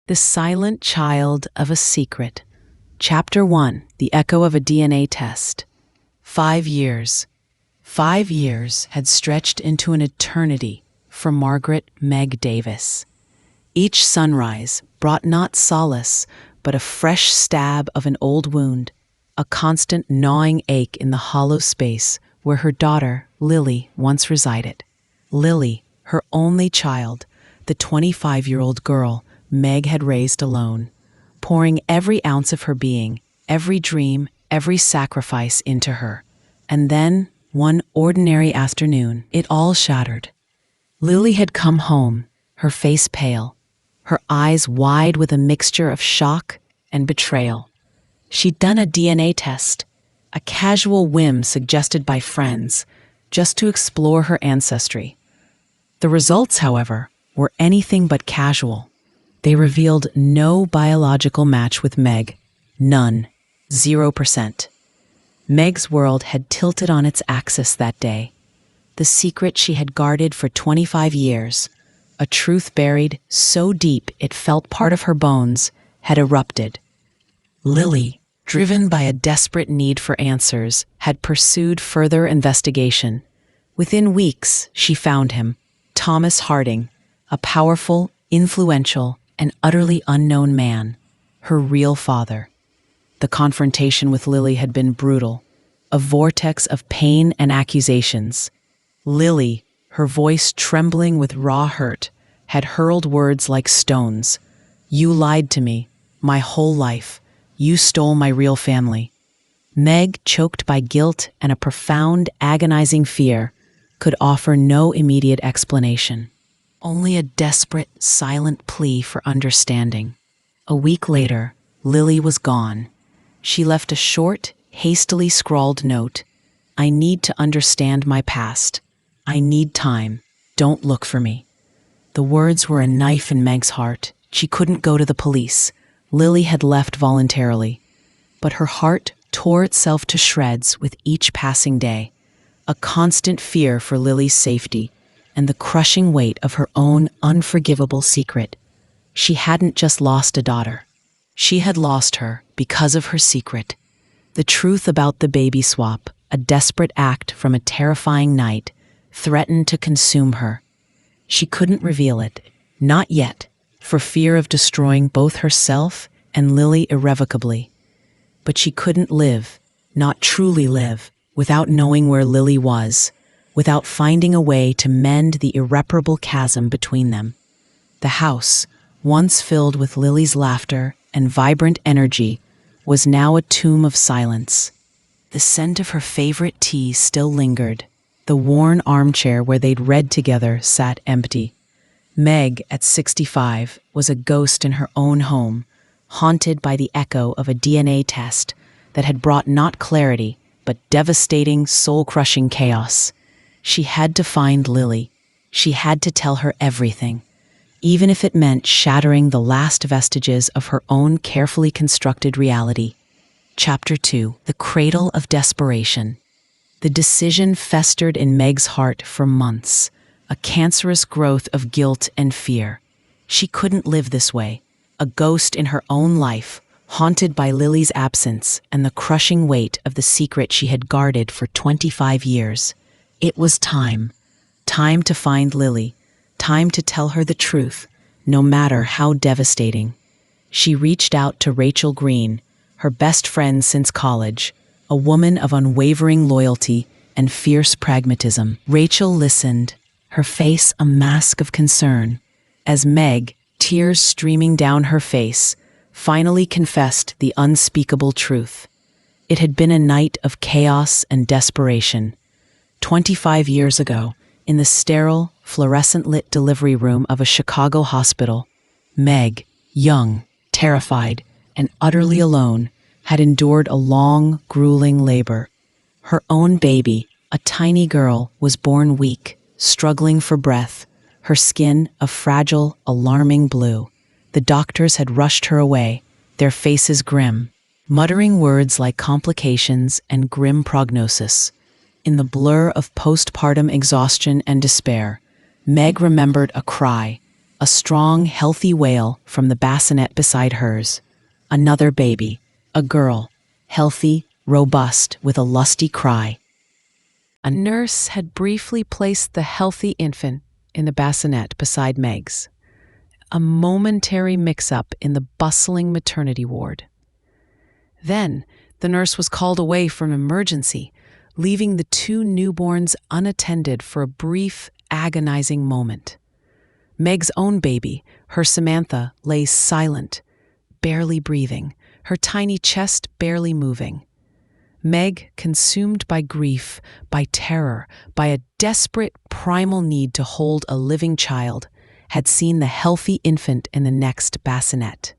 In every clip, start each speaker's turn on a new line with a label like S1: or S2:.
S1: The Silent Child of a Secret. Chapter 1. The Echo of a DNA Test. 5 years. 5 years had stretched into an eternity for Margaret Meg Davis. Each sunrise brought not solace, but a fresh stab of an old wound, a constant gnawing ache in the hollow space where her daughter, Lily, once resided. Lily, her only child, the 25-year-old girl Meg had raised alone, pouring every ounce of her being, every dream, every sacrifice into her. And then, one ordinary afternoon, it all shattered. Lily had come home, her face pale, her eyes wide with a mixture of shock and betrayal. She'd done a DNA test, a casual whim suggested by friends, just to explore her ancestry. The results, however, were anything but casual. They revealed no biological match with Meg. None. 0%. Meg's world had tilted on its axis that day. The secret she had guarded for 25 years, a truth buried so deep it felt part of her bones, had erupted. Lily, driven by a desperate need for answers, had pursued further investigation. Within weeks, she found him, Thomas Harding, a powerful, influential, and utterly unknown man, her real father. The confrontation with Lily had been brutal, a vortex of pain and accusations. Lily, her voice trembling with raw hurt, had hurled words like stones. "You lied to me, my whole life. You stole my real family." Meg, choked by guilt and a profound, agonizing fear, could offer no immediate explanation. Only a desperate, silent plea for understanding. A week later, Lily was gone. She left a short, hastily scrawled note. "I need to understand my past. I need time. Don't look for me." The words were a knife in Meg's heart. She couldn't go to the police. Lily had left voluntarily. But her heart tore itself to shreds with each passing day. A constant fear for Lily's safety, and the crushing weight of her own unforgivable secret. She hadn't just lost a daughter. She had lost her because of her secret. The truth about the baby swap, a desperate act from a terrifying night, threatened to consume her. She couldn't reveal it, not yet, for fear of destroying both herself and Lily irrevocably. But she couldn't live, not truly live, without knowing where Lily was, without finding a way to mend the irreparable chasm between them. The house, once filled with Lily's laughter and vibrant energy, was now a tomb of silence. The scent of her favorite tea still lingered. The worn armchair where they'd read together sat empty. Meg, at 65, was a ghost in her own home, haunted by the echo of a DNA test that had brought not clarity, but devastating, soul-crushing chaos. She had to find Lily. She had to tell her everything, even if it meant shattering the last vestiges of her own carefully constructed reality. Chapter 2. The Cradle of Desperation. The decision festered in Meg's heart for months, a cancerous growth of guilt and fear. She couldn't live this way, a ghost in her own life, haunted by Lily's absence and the crushing weight of the secret she had guarded for 25 years. It was time. Time to find Lily. Time to tell her the truth, no matter how devastating. She reached out to Rachel Green, her best friend since college, a woman of unwavering loyalty and fierce pragmatism. Rachel listened, her face a mask of concern, as Meg, tears streaming down her face, finally confessed the unspeakable truth. It had been a night of chaos and desperation. 25 years ago, in the sterile, fluorescent-lit delivery room of a Chicago hospital, Meg, young, terrified, and utterly alone, had endured a long, grueling labor. Her own baby, a tiny girl, was born weak, struggling for breath, her skin a fragile, alarming blue. The doctors had rushed her away, their faces grim, muttering words like complications and grim prognosis. In the blur of postpartum exhaustion and despair, Meg remembered a cry, a strong, healthy wail from the bassinet beside hers. Another baby, a girl, healthy, robust, with a lusty cry. A nurse had briefly placed the healthy infant in the bassinet beside Meg's. A momentary mix-up in the bustling maternity ward. Then, the nurse was called away from emergency, leaving the two newborns unattended for a brief, agonizing moment. Meg's own baby, her Samantha, lay silent, barely breathing, her tiny chest barely moving. Meg, consumed by grief, by terror, by a desperate, primal need to hold a living child, had seen the healthy infant in the next bassinet.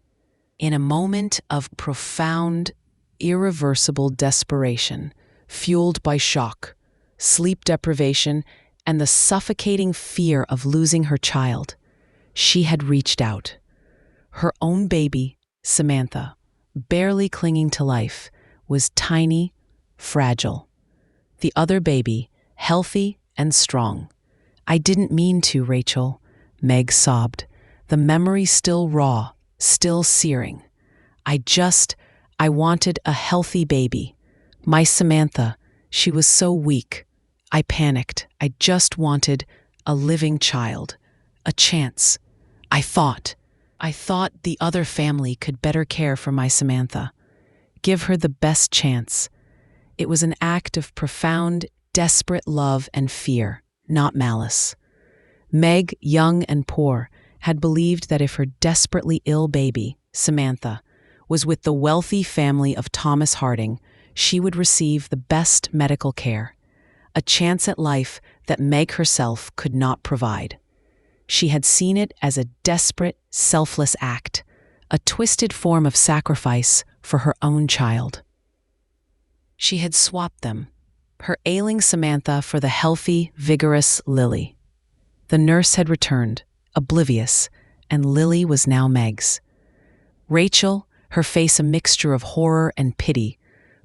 S1: In a moment of profound, irreversible desperation, fueled by shock, sleep deprivation, and the suffocating fear of losing her child, she had reached out. Her own baby, Samantha, barely clinging to life, was tiny, fragile. The other baby, healthy and strong. "I didn't mean to, Rachel," Meg sobbed, the memory still raw, still searing. I wanted a healthy baby. My Samantha, she was so weak. I panicked. I just wanted a living child, a chance. I thought the other family could better care for my Samantha. Give her the best chance. It was an act of profound, desperate love and fear, not malice. Meg, young and poor, had believed that if her desperately ill baby, Samantha, was with the wealthy family of Thomas Harding, she would receive the best medical care, a chance at life that Meg herself could not provide. She had seen it as a desperate, selfless act, a twisted form of sacrifice for her own child. She had swapped them, her ailing Samantha for the healthy, vigorous Lily. The nurse had returned, oblivious, and Lily was now Meg's. Rachel, her face a mixture of horror and pity,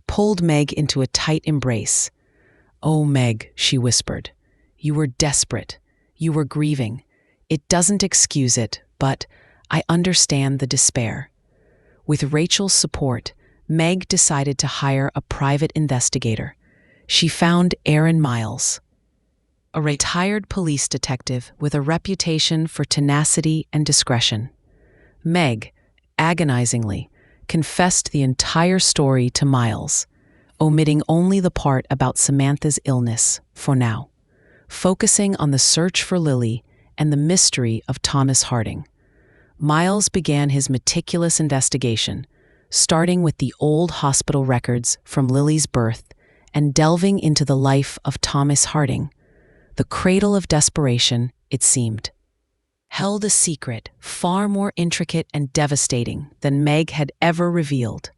S1: pulled Meg into a tight embrace. "Oh, Meg," she whispered, "you were desperate. You were grieving. It doesn't excuse it, but I understand the despair." With Rachel's support, Meg decided to hire a private investigator. She found Aaron Miles, a retired police detective with a reputation for tenacity and discretion. Meg, agonizingly, confessed the entire story to Miles, omitting only the part about Samantha's illness for now, focusing on the search for Lily and the mystery of Thomas Harding. Miles began his meticulous investigation, starting with the old hospital records from Lily's birth and delving into the life of Thomas Harding. The cradle of desperation, it seemed, held a secret far more intricate and devastating than Meg had ever revealed,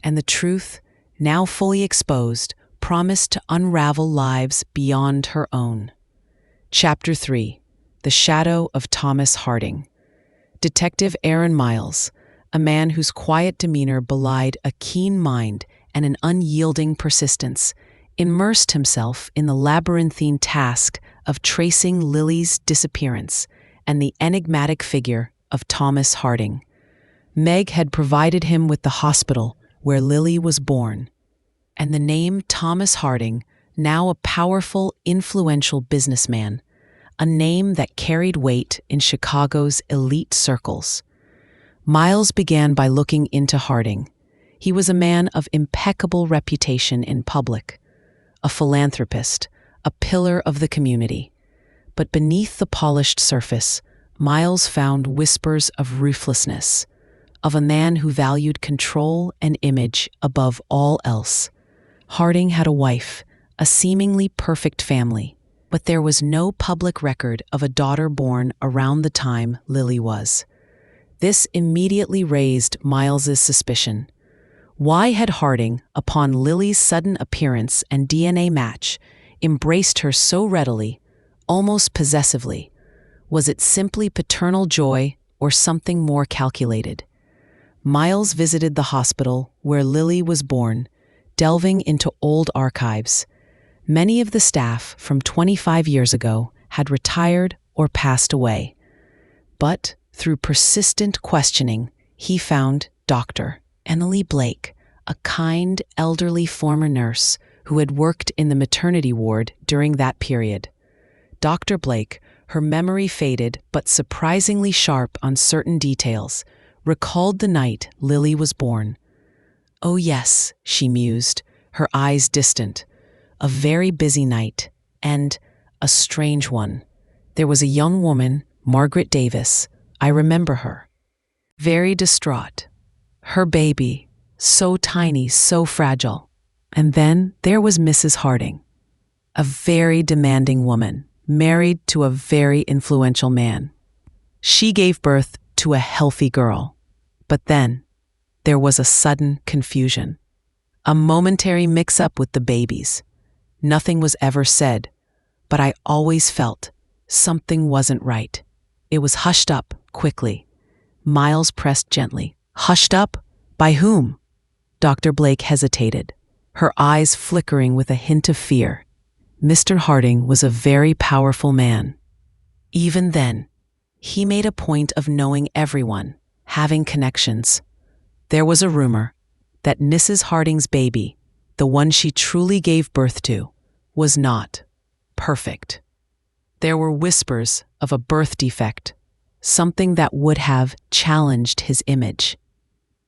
S1: and the truth, now fully exposed, promised to unravel lives beyond her own. Chapter 3: The Shadow of Thomas Harding. Detective Aaron Miles, a man whose quiet demeanor belied a keen mind and an unyielding persistence, immersed himself in the labyrinthine task of tracing Lily's disappearance and the enigmatic figure of Thomas Harding. Meg had provided him with the hospital where Lily was born, and the name Thomas Harding, now a powerful, influential businessman, a name that carried weight in Chicago's elite circles. Miles began by looking into Harding. He was a man of impeccable reputation in public, a philanthropist, a pillar of the community. But beneath the polished surface, Miles found whispers of ruthlessness, of a man who valued control and image above all else. Harding had a wife, a seemingly perfect family, but there was no public record of a daughter born around the time Lily was. This immediately raised Miles's suspicion. Why had Harding, upon Lily's sudden appearance and DNA match, embraced her so readily, almost possessively? Was it simply paternal joy or something more calculated? Miles visited the hospital where Lily was born, delving into old archives. Many of the staff from 25 years ago had retired or passed away. But through persistent questioning, he found Dr. Emily Blake, a kind, elderly former nurse who had worked in the maternity ward during that period. Dr. Blake, her memory faded but surprisingly sharp on certain details, recalled the night Lily was born. "Oh yes," she mused, her eyes distant. "A very busy night, and a strange one. There was a young woman, Margaret Davis, I remember her. Very distraught. Her baby, so tiny, so fragile. And then there was Mrs. Harding, a very demanding woman, married to a very influential man. She gave birth to a healthy girl. But then there was a sudden confusion, a momentary mix-up with the babies. Nothing was ever said, but I always felt something wasn't right. It was hushed up quickly." Miles pressed gently. "Hushed up? By whom?" Dr. Blake hesitated, her eyes flickering with a hint of fear. "Mr. Harding was a very powerful man. Even then, he made a point of knowing everyone, having connections. There was a rumor that Mrs. Harding's baby, the one she truly gave birth to, was not perfect. There were whispers of a birth defect, something that would have challenged his image.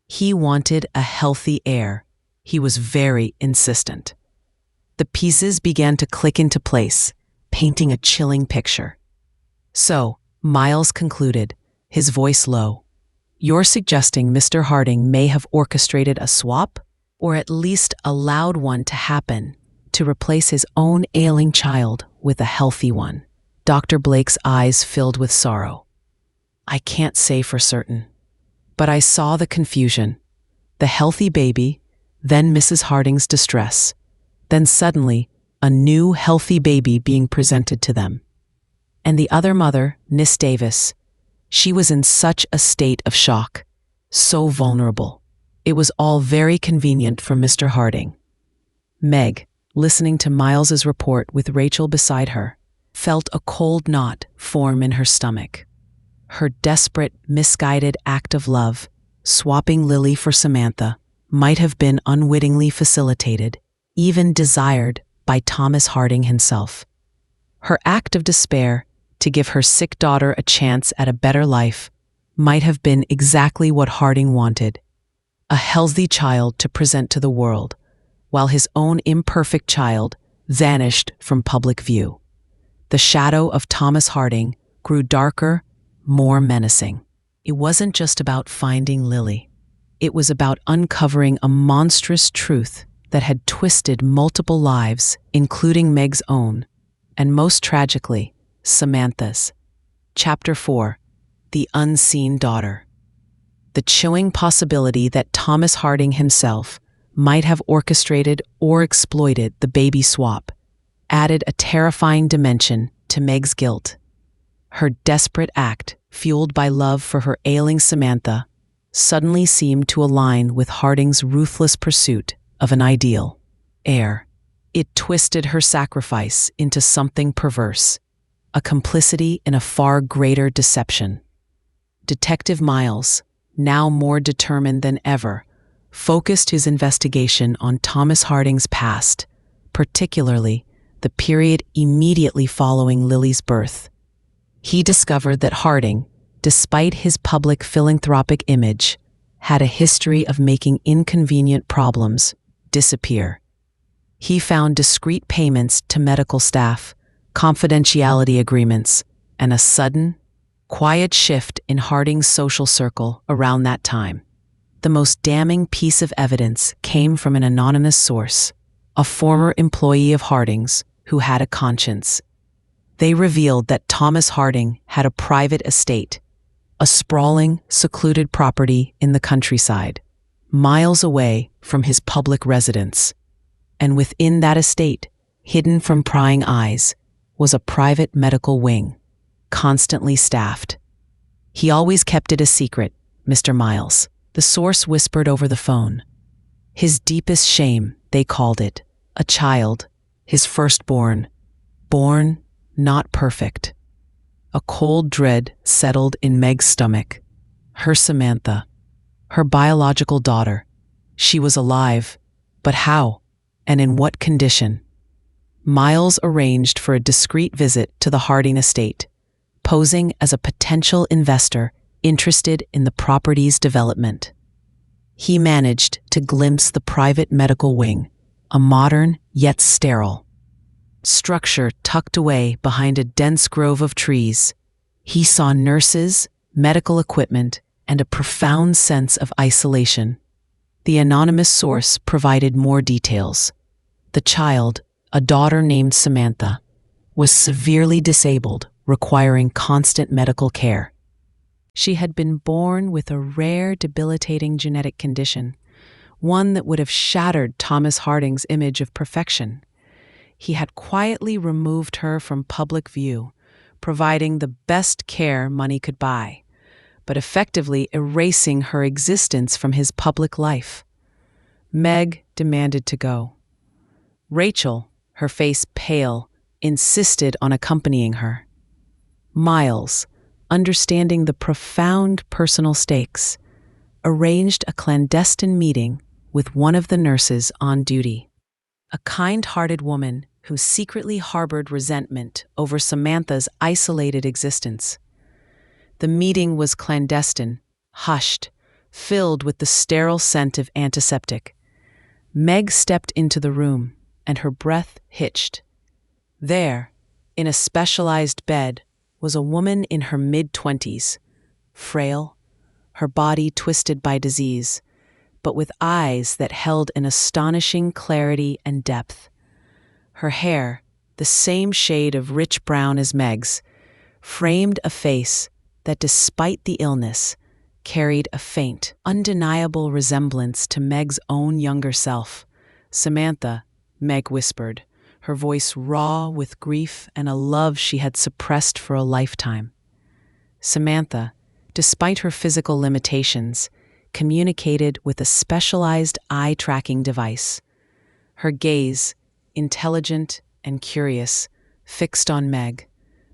S1: He wanted a healthy heir. He was very insistent." The pieces began to click into place, painting a chilling picture. "So," Miles concluded, his voice low, "you're suggesting Mr. Harding may have orchestrated a swap, or at least allowed one to happen, to replace his own ailing child with a healthy one?" Dr. Blake's eyes filled with sorrow. "I can't say for certain, but I saw the confusion. The healthy baby, then Mrs. Harding's distress, then suddenly a new healthy baby being presented to them. And the other mother, Miss Davis, she was in such a state of shock, so vulnerable. It was all very convenient for Mr. Harding." Meg, listening to Miles's report with Rachel beside her, felt a cold knot form in her stomach. Her desperate, misguided act of love, swapping Lily for Samantha, might have been unwittingly facilitated, even desired, by Thomas Harding himself. Her act of despair to give her sick daughter a chance at a better life might have been exactly what Harding wanted: a healthy child to present to the world, while his own imperfect child vanished from public view. The shadow of Thomas Harding grew darker, more menacing. It wasn't just about finding Lily. It was about uncovering a monstrous truth that had twisted multiple lives, including Meg's own, and most tragically, Samantha's. Chapter 4: The Unseen Daughter. The chilling possibility that Thomas Harding himself might have orchestrated or exploited the baby swap added a terrifying dimension to Meg's guilt. Her desperate act, fueled by love for her ailing Samantha, suddenly seemed to align with Harding's ruthless pursuit of an ideal heir. It twisted her sacrifice into something perverse, a complicity in a far greater deception. Detective Miles, now more determined than ever, focused his investigation on Thomas Harding's past, particularly the period immediately following Lily's birth. He discovered that Harding, despite his public philanthropic image, had a history of making inconvenient problems disappear. He found discreet payments to medical staff, confidentiality agreements, and a sudden, quiet shift in Harding's social circle around that time. The most damning piece of evidence came from an anonymous source, a former employee of Harding's who had a conscience. They revealed that Thomas Harding had a private estate, a sprawling, secluded property in the countryside, miles away from his public residence. And within that estate, hidden from prying eyes, was a private medical wing, constantly staffed. "He always kept it a secret, Mr. Miles," the source whispered over the phone. "His deepest shame, they called it, a child, his firstborn, born not perfect. A cold dread settled in Meg's stomach. Her Samantha, her biological daughter. She was alive, but how and in what condition? Miles arranged for a discreet visit to the Harding estate, posing as a potential investor interested in the property's development. He managed to glimpse the private medical wing, a modern yet sterile structure tucked away behind a dense grove of trees. He saw nurses, medical equipment, and a profound sense of isolation. The anonymous source provided more details. The child, a daughter named Samantha, was severely disabled, requiring constant medical care. She had been born with a rare, debilitating genetic condition, one that would have shattered Thomas Harding's image of perfection. He had quietly removed her from public view, providing the best care money could buy, but effectively erasing her existence from his public life. Meg demanded to go. Rachel, her face pale, insisted on accompanying her. Miles, understanding the profound personal stakes, arranged a clandestine meeting with one of the nurses on duty, a kind-hearted woman who secretly harbored resentment over Samantha's isolated existence. The meeting was clandestine, hushed, filled with the sterile scent of antiseptic. Meg stepped into the room, and her breath hitched. There, in a specialized bed, was a woman in her mid-20s, frail, her body twisted by disease, but with eyes that held an astonishing clarity and depth. Her hair, the same shade of rich brown as Meg's, framed a face that, despite the illness, carried a faint, undeniable resemblance to Meg's own younger self. "Samantha," Meg whispered, her voice raw with grief and a love she had suppressed for a lifetime. Samantha, despite her physical limitations, communicated with a specialized eye-tracking device. Her gaze, intelligent and curious, fixed on Meg.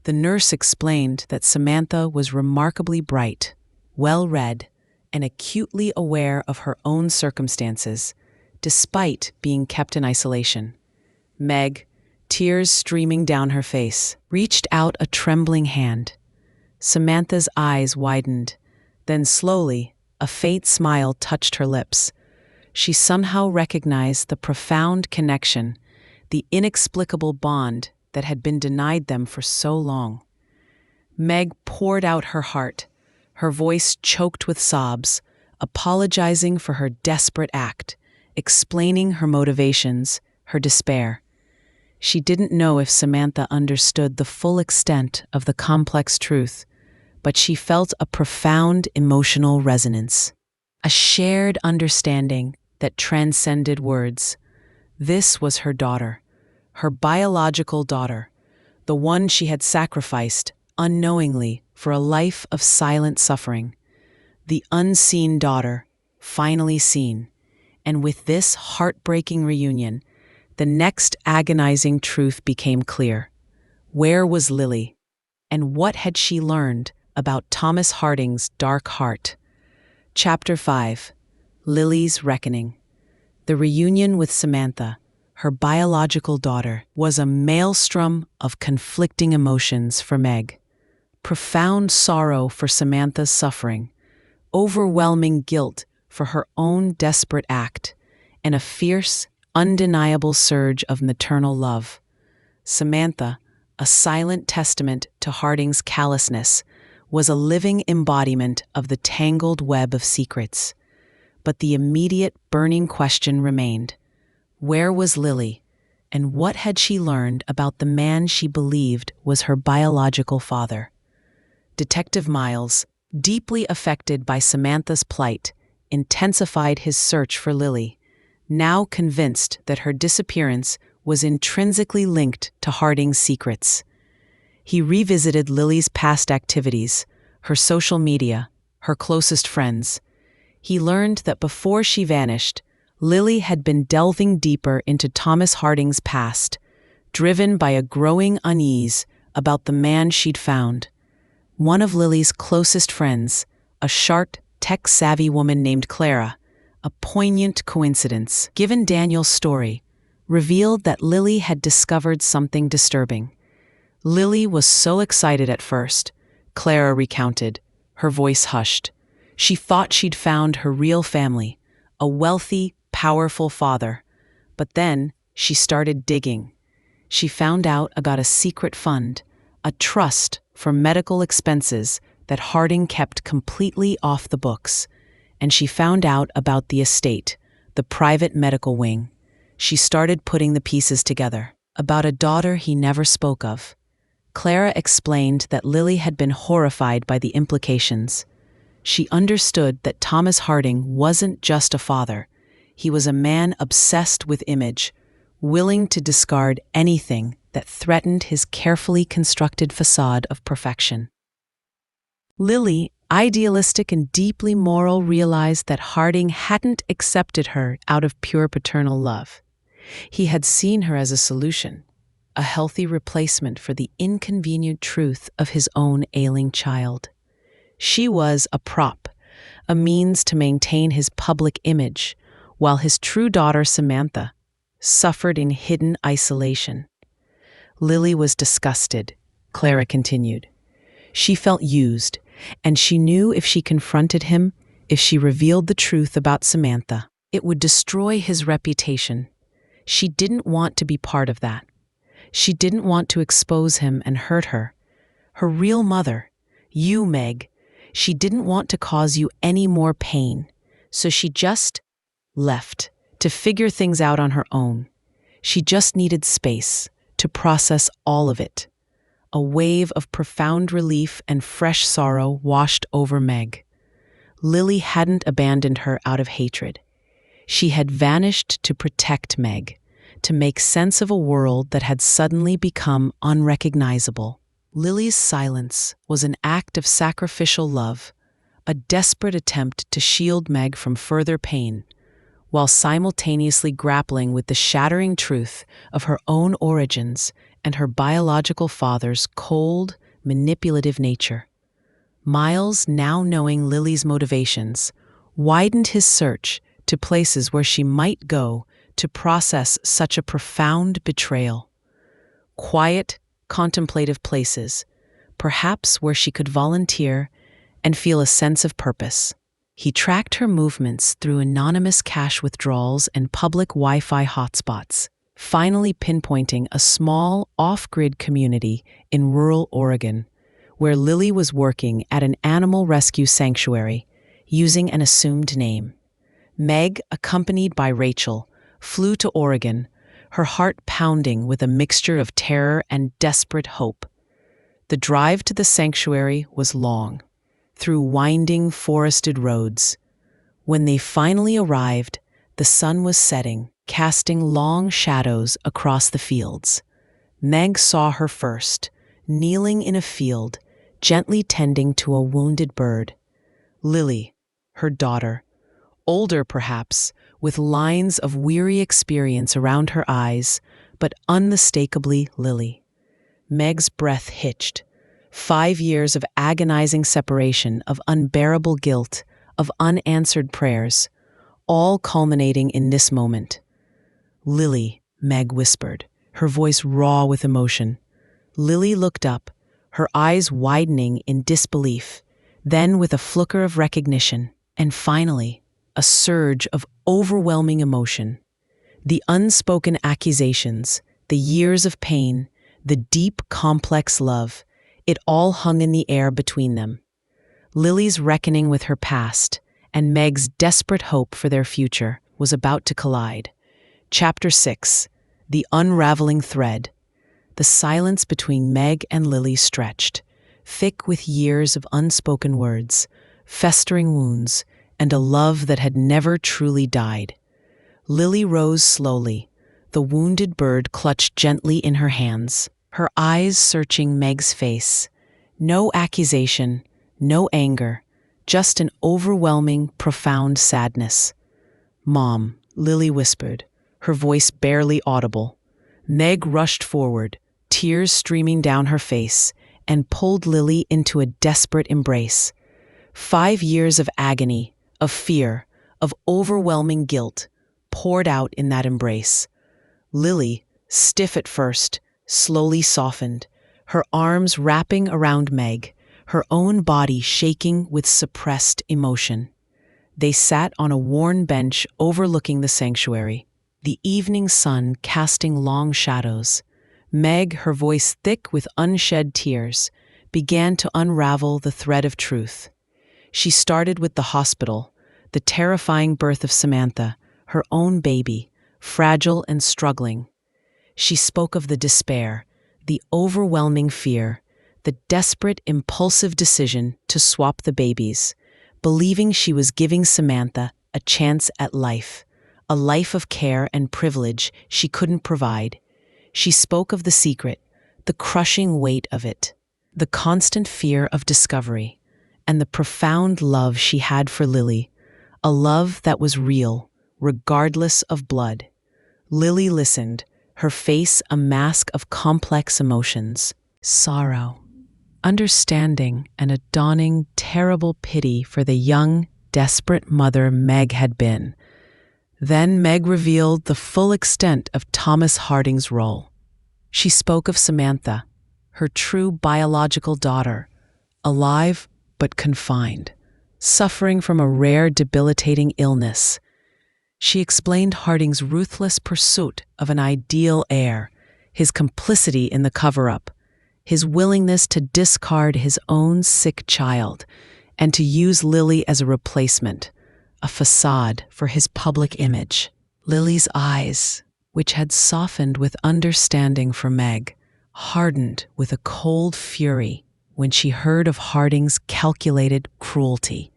S1: The nurse explained that Samantha was remarkably bright, well-read, and acutely aware of her own circumstances, despite being kept in isolation. Meg, tears streaming down her face, reached out a trembling hand. Samantha's eyes widened, then slowly, a faint smile touched her lips. She somehow recognized the profound connection, the inexplicable bond that had been denied them for so long. Meg poured out her heart, her voice choked with sobs, apologizing for her desperate act, explaining her motivations, her despair. She didn't know if Samantha understood the full extent of the complex truth, but she felt a profound emotional resonance, a shared understanding that transcended words. This was her daughter, her biological daughter, the one she had sacrificed unknowingly for a life of silent suffering. The unseen daughter, finally seen. And with this heartbreaking reunion, the next agonizing truth became clear. Where was Lily? And what had she learned about Thomas Harding's dark heart? Chapter 5. Lily's Reckoning. The reunion with Samantha, her biological daughter, was a maelstrom of conflicting emotions for Meg. Profound sorrow for Samantha's suffering, overwhelming guilt for her own desperate act, and a fierce, undeniable surge of maternal love. Samantha, a silent testament to Harding's callousness, was a living embodiment of the tangled web of secrets. But the immediate burning question remained. Where was Lily, and what had she learned about the man she believed was her biological father? Detective Miles, deeply affected by Samantha's plight, intensified his search for Lily, now convinced that her disappearance was intrinsically linked to Harding's secrets. He revisited Lily's past activities, her social media, her closest friends. He learned that before she vanished, Lily had been delving deeper into Thomas Harding's past, driven by a growing unease about the man she'd found. one of Lily's closest friends, a sharp, tech-savvy woman named Clara, a poignant coincidence, given Daniel's story, revealed that Lily had discovered something disturbing. Lily was so excited at first, Clara recounted, her voice hushed. She thought she'd found her real family, a wealthy, powerful father. But then she started digging. She found out about a secret fund, a trust for medical expenses that Harding kept completely off the books. And she found out about the estate, the private medical wing. She started putting the pieces together. About a daughter he never spoke of. Clara explained that Lily had been horrified by the implications. She understood that Thomas Harding wasn't just a father. He was a man obsessed with image, willing to discard anything that threatened his carefully constructed facade of perfection. Lily, idealistic and deeply moral, realized that Harding hadn't accepted her out of pure paternal love. He had seen her as a solution, a healthy replacement for the inconvenient truth of his own ailing child. She was a prop, a means to maintain his public image, while his true daughter, Samantha, suffered in hidden isolation. Lily was disgusted, Clara continued. She felt used, and she knew if she confronted him, if she revealed the truth about Samantha, it would destroy his reputation. She didn't want to be part of that. She didn't want to expose him and hurt her. Her real mother, you, Meg, she didn't want to cause you any more pain, so she just left to figure things out on her own. She just needed space to process all of it. A wave of profound relief and fresh sorrow washed over Meg. Lily hadn't abandoned her out of hatred. She had vanished to protect Meg, to make sense of a world that had suddenly become unrecognizable. Lily's silence was an act of sacrificial love, a desperate attempt to shield Meg from further pain, while simultaneously grappling with the shattering truth of her own origins and her biological father's cold, manipulative nature. Miles, now knowing Lily's motivations, widened his search to places where she might go to process such a profound betrayal. Quiet, contemplative places, perhaps where she could volunteer and feel a sense of purpose. He tracked her movements through anonymous cash withdrawals and public Wi-Fi hotspots, finally pinpointing a small, off-grid community in rural Oregon, where Lily was working at an animal rescue sanctuary, using an assumed name. Meg, accompanied by Rachel, flew to Oregon, her heart pounding with a mixture of terror and desperate hope. The drive to the sanctuary was long, through winding, forested roads. When they finally arrived, the sun was setting, casting long shadows across the fields. Meg saw her first, kneeling in a field, gently tending to a wounded bird. Lily, her daughter, older perhaps, with lines of weary experience around her eyes, but unmistakably Lily. Meg's breath hitched. 5 years of agonizing separation, of unbearable guilt, of unanswered prayers, all culminating in this moment. "Lily," Meg whispered, her voice raw with emotion. Lily looked up, her eyes widening in disbelief, then with a flicker of recognition, and finally, a surge of overwhelming emotion. The unspoken accusations, the years of pain, the deep, complex love, it all hung in the air between them. Lily's reckoning with her past and Meg's desperate hope for their future was about to collide. Chapter 6. The Unraveling Thread. The silence between Meg and Lily stretched, thick with years of unspoken words, festering wounds, and a love that had never truly died. Lily rose slowly, the wounded bird clutched gently in her hands, her eyes searching Meg's face. No accusation, no anger, just an overwhelming, profound sadness. "Mom," Lily whispered, her voice barely audible. Meg rushed forward, tears streaming down her face, and pulled Lily into a desperate embrace. 5 years of agony, of fear, of overwhelming guilt poured out in that embrace. Lily, stiff at first, slowly softened, her arms wrapping around Meg, her own body shaking with suppressed emotion. They sat on a worn bench overlooking the sanctuary, the evening sun casting long shadows. Meg, her voice thick with unshed tears, began to unravel the thread of truth. She started with the hospital, the terrifying birth of Samantha, her own baby, fragile and struggling. She spoke of the despair, the overwhelming fear, the desperate, impulsive decision to swap the babies, believing she was giving Samantha a chance at life, a life of care and privilege she couldn't provide. She spoke of the secret, the crushing weight of it, the constant fear of discovery, and the profound love she had for Lily, a love that was real, regardless of blood. Lily listened, her face a mask of complex emotions: sorrow, understanding, and a dawning, terrible pity for the young, desperate mother Meg had been. Then Meg revealed the full extent of Thomas Harding's role. She spoke of Samantha, her true biological daughter, alive but confined, suffering from a rare, debilitating illness. She explained Harding's ruthless pursuit of an ideal heir, his complicity in the cover-up, his willingness to discard his own sick child and to use Lily as a replacement, a facade for his public image. Lily's eyes, which had softened with understanding for Meg, hardened with a cold fury when she heard of Harding's calculated cruelty.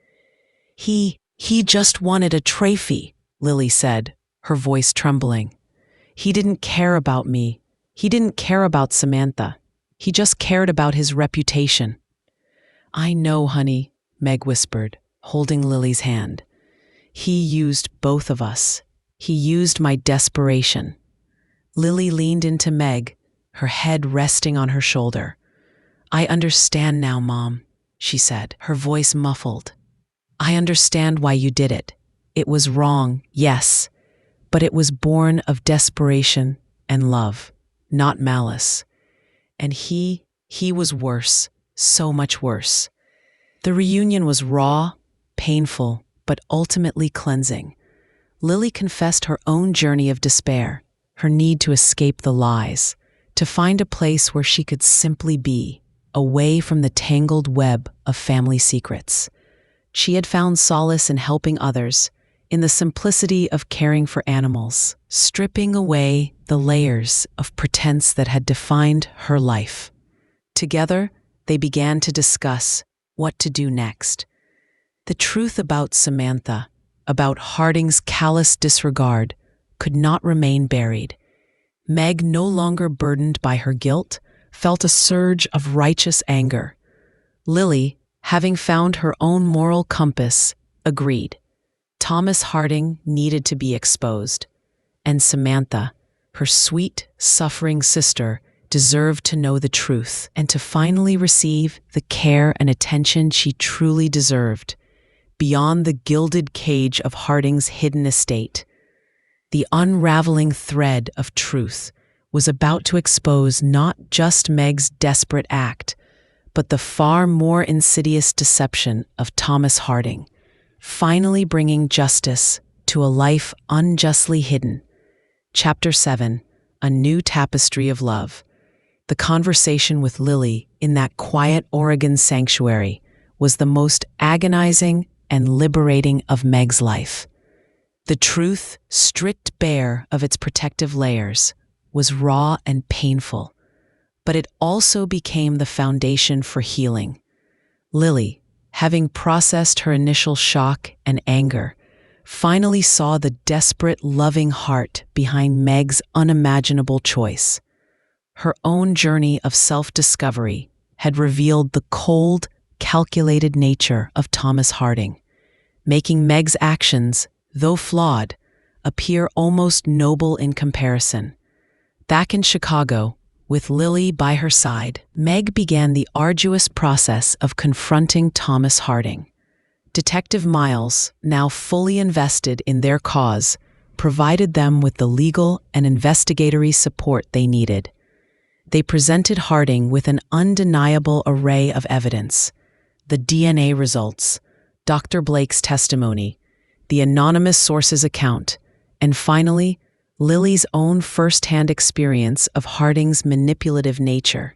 S1: He just wanted a trophy," Lily said, her voice trembling. "He didn't care about me. He didn't care about Samantha. He just cared about his reputation." "I know, honey," Meg whispered, holding Lily's hand. "He used both of us. He used my desperation." Lily leaned into Meg, her head resting on her shoulder. "I understand now, Mom," she said, her voice muffled. "I understand why you did it. It was wrong, yes, but it was born of desperation and love, not malice. And he was worse, so much worse." The reunion was raw, painful, but ultimately cleansing. Lily confessed her own journey of despair, her need to escape the lies, to find a place where she could simply be, away from the tangled web of family secrets. She had found solace in helping others, in the simplicity of caring for animals, stripping away the layers of pretense that had defined her life. Together, they began to discuss what to do next. The truth about Samantha, about Harding's callous disregard, could not remain buried. Meg, no longer burdened by her guilt, felt a surge of righteous anger. Lily, having found her own moral compass, agreed. Thomas Harding needed to be exposed, and Samantha, her sweet, suffering sister, deserved to know the truth and to finally receive the care and attention she truly deserved, beyond the gilded cage of Harding's hidden estate. The unraveling thread of truth was about to expose not just Meg's desperate act, but the far more insidious deception of Thomas Harding, finally bringing justice to a life unjustly hidden. Chapter 7, A New Tapestry of Love. The conversation with Lily in that quiet Oregon sanctuary was the most agonizing and liberating of Meg's life. The truth, stripped bare of its protective layers, was raw and painful, but it also became the foundation for healing. Lily, having processed her initial shock and anger, finally saw the desperate, loving heart behind Meg's unimaginable choice. Her own journey of self-discovery had revealed the cold, calculated nature of Thomas Harding, making Meg's actions, though flawed, appear almost noble in comparison. Back in Chicago, with Lily by her side, Meg began the arduous process of confronting Thomas Harding. Detective Miles, now fully invested in their cause, provided them with the legal and investigatory support they needed. They presented Harding with an undeniable array of evidence: the DNA results, Dr. Blake's testimony, the anonymous source's account, and finally, Lily's own first-hand experience of Harding's manipulative nature.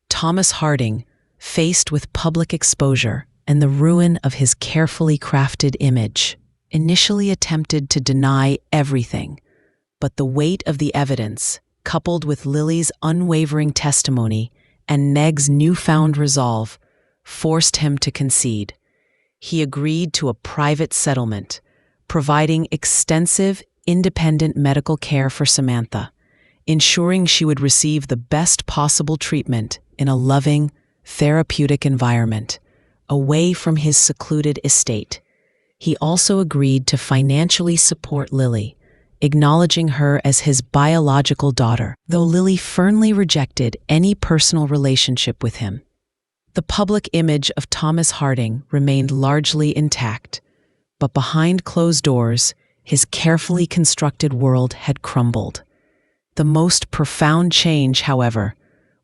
S1: Thomas Harding, faced with public exposure and the ruin of his carefully crafted image, initially attempted to deny everything, but the weight of the evidence, coupled with Lily's unwavering testimony and Meg's newfound resolve, forced him to concede. He agreed to a private settlement, providing extensive, independent medical care for Samantha, ensuring she would receive the best possible treatment in a loving, therapeutic environment, away from his secluded estate. He also agreed to financially support Lily, acknowledging her as his biological daughter, though Lily firmly rejected any personal relationship with him. The public image of Thomas Harding remained largely intact, but behind closed doors, his carefully constructed world had crumbled. The most profound change, however,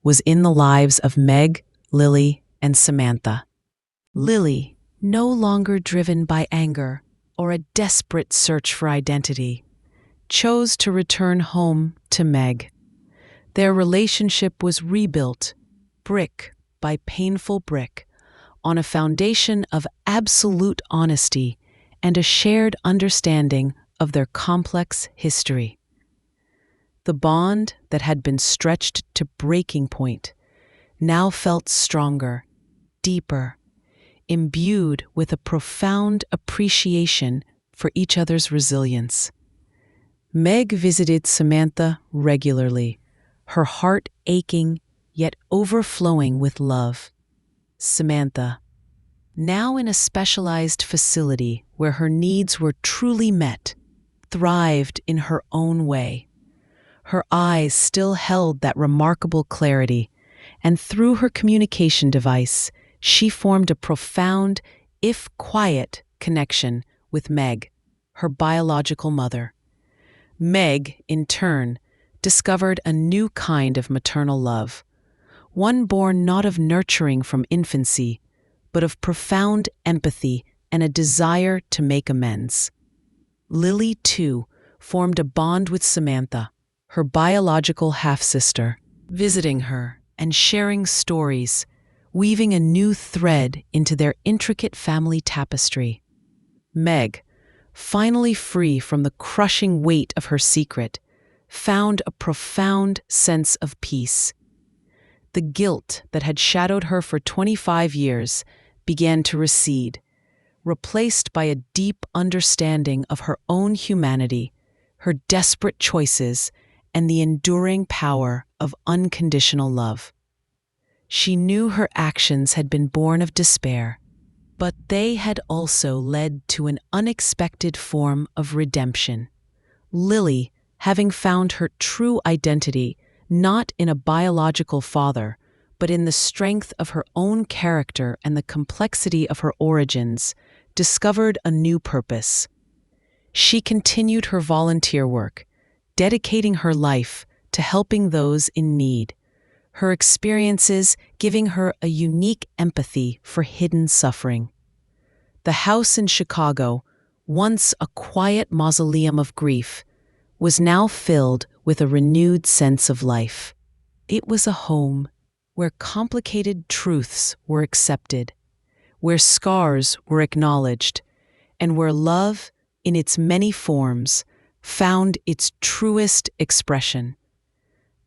S1: was in the lives of Meg, Lily, and Samantha. Lily, no longer driven by anger or a desperate search for identity, chose to return home to Meg. Their relationship was rebuilt, brick by painful brick, on a foundation of absolute honesty and a shared understanding of their complex history. The bond that had been stretched to breaking point now felt stronger, deeper, imbued with a profound appreciation for each other's resilience. Meg visited Samantha regularly, her heart aching yet overflowing with love. Samantha, now in a specialized facility where her needs were truly met, thrived in her own way. Her eyes still held that remarkable clarity, and through her communication device, she formed a profound, if quiet, connection with Meg, her biological mother. Meg, in turn, discovered a new kind of maternal love, one born not of nurturing from infancy, but of profound empathy and a desire to make amends. Lily, too, formed a bond with Samantha, her biological half-sister, visiting her and sharing stories, weaving a new thread into their intricate family tapestry. Meg, finally free from the crushing weight of her secret, found a profound sense of peace. The guilt that had shadowed her for 25 years began to recede, replaced by a deep understanding of her own humanity, her desperate choices, and the enduring power of unconditional love. She knew her actions had been born of despair, but they had also led to an unexpected form of redemption. Lily, having found her true identity not in a biological father, but in the strength of her own character and the complexity of her origins, discovered a new purpose. She continued her volunteer work, dedicating her life to helping those in need, her experiences giving her a unique empathy for hidden suffering. The house in Chicago, once a quiet mausoleum of grief, was now filled with a renewed sense of life. It was a home where complicated truths were accepted, where scars were acknowledged, and where love, in its many forms, found its truest expression.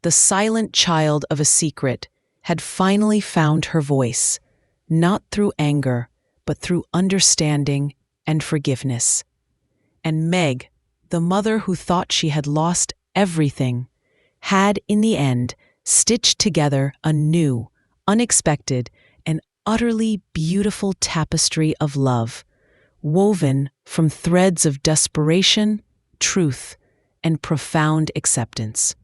S1: The silent child of a secret had finally found her voice, not through anger, but through understanding and forgiveness. And Meg, the mother who thought she had lost everything, had, in the end, stitched together a new, unexpected, and utterly beautiful tapestry of love, woven from threads of desperation, truth, and profound acceptance.